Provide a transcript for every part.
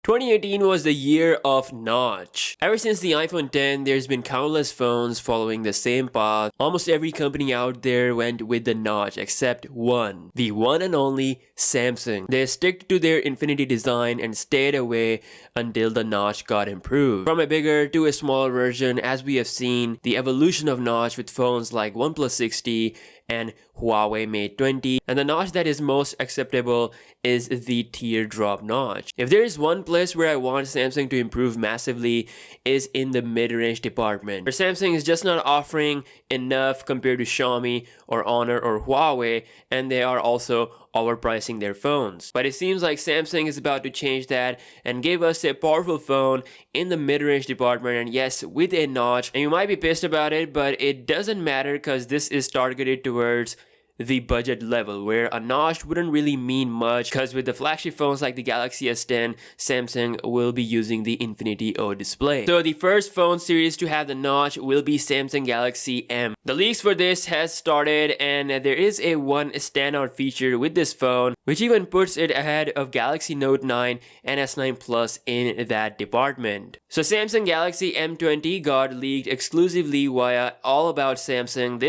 2018 was the year of notch. Ever since the iPhone X, there's been countless phones following the same path. Almost every company out there went with the notch except one. The one and only Samsung. They stuck to their infinity design and stayed away until the notch got improved. From a bigger to a smaller version, as we have seen the evolution of notch with phones like OnePlus 60 and Huawei Mate 20, and the notch that is most acceptable is the teardrop notch. If there is one place where I want Samsung to improve massively, is in the mid-range department, where Samsung is just not offering enough compared to Xiaomi or Honor or Huawei, and they are also overpricing their phones. But it seems like Samsung is about to change that and give us a powerful phone in the mid-range department, and yes, with a notch. And you might be pissed about it, but it doesn't matter because this is targeted towards the budget level, where a notch wouldn't really mean much, because with the flagship phones like the Galaxy S10, Samsung will be using the Infinity O display. So the first phone series to have the notch will be Samsung Galaxy M. The leaks for this has started, and there is a one standout feature with this phone, which even puts it ahead of Galaxy Note 9 and S9 Plus in that department. So Samsung Galaxy M20 got leaked exclusively via All About Samsung.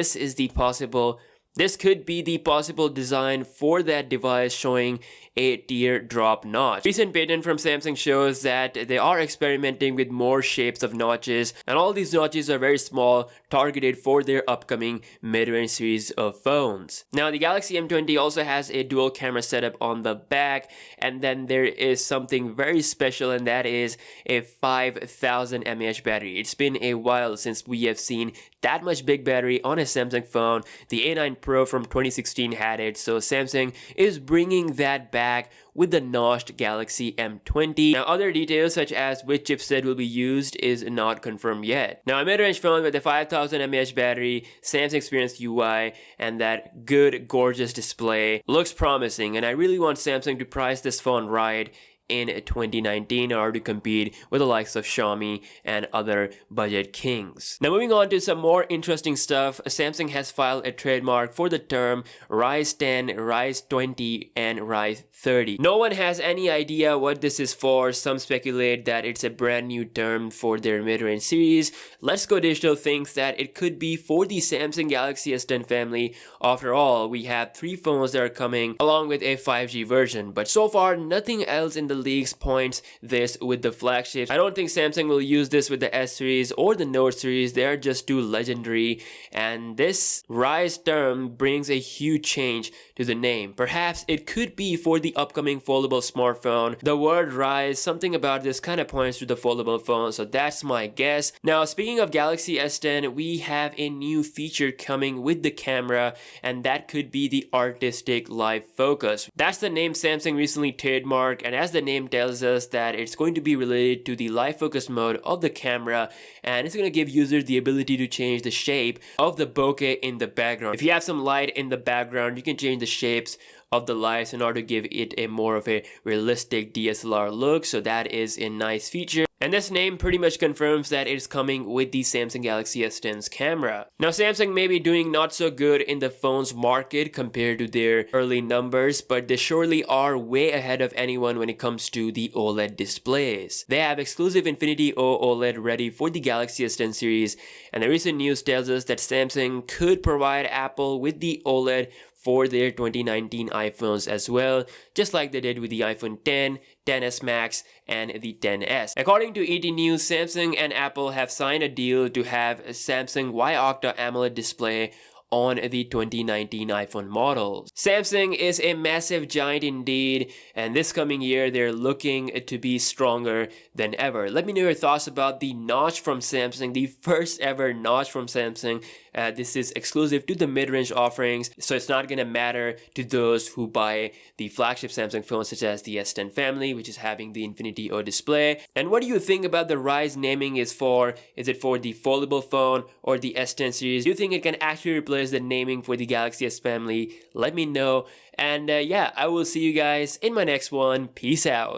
This could be the possible design for that device, showing a teardrop notch. Recent patent from Samsung shows that they are experimenting with more shapes of notches, and all these notches are very small, targeted for their upcoming mid-range series of phones. Now the Galaxy M20 also has a dual camera setup on the back, and then there is something very special, and that is a 5000 mAh battery. It's been a while since we have seen that much big battery on a Samsung phone. The A9 Pro from 2016 had it, so Samsung is bringing that back with the notched Galaxy M20. Now other details such as which chipset will be used is not confirmed yet. Now a mid-range phone with a 5000 mAh battery, Samsung Experience UI, and that good gorgeous display looks promising, and I really want Samsung to price this phone right in 2019 in order to compete with the likes of Xiaomi and other budget kings. Now moving on to some more interesting stuff, Samsung has filed a trademark for the term Rize 10, Rize 20, and Rize 30. No one has any idea what this is for. Some speculate that it's a brand new term for their mid-range series. Let's Go Digital thinks that it could be for the Samsung Galaxy S10 family. After all, we have 3 phones that are coming along with a 5G version, but so far nothing else in the leaks points this with the flagships. I don't think Samsung will use this with the S series or the Note series. They are just too legendary, and this Rize term brings a huge change to the name. Perhaps it could be for the upcoming foldable smartphone. The word Rize, something about this kind of points to the foldable phone, so that's my guess. Now speaking of Galaxy S10, we have a new feature coming with the camera, and that could be the artistic live focus. That's the name Samsung recently trademarked, and as the name tells us that it's going to be related to the live focus mode of the camera, and it's going to give users the ability to change the shape of the bokeh in the background. If you have some light in the background, you can change the shapes of the lights in order to give it a more of a realistic DSLR look, so that is a nice feature. And this name pretty much confirms that it's coming with the Samsung Galaxy S10's camera. Now Samsung may be doing not so good in the phone's market compared to their early numbers, but they surely are way ahead of anyone when it comes to the OLED displays. They have exclusive Infinity O OLED ready for the Galaxy S10 series, and the recent news tells us that Samsung could provide Apple with the OLED for their 2019 iPhones as well, just like they did with the iPhone X, XS Max, and the XS. According to ET News, Samsung and Apple have signed a deal to have a Samsung Y-Octa AMOLED display on the 2019 iPhone models. Samsung is a massive giant indeed, and this coming year they're looking to be stronger than ever. Let me know your thoughts about the notch from Samsung, the first ever notch from Samsung. This is exclusive to the mid-range offerings, so it's not gonna matter to those who buy the flagship Samsung phones such as the S10 family, which is having the Infinity O display. And what do you think about the Rize naming is for? Is it for the foldable phone or the S10 series? Do you think it can actually replace the naming for the Galaxy S family? Let me know. And yeah, I will see you guys in my next one. Peace out.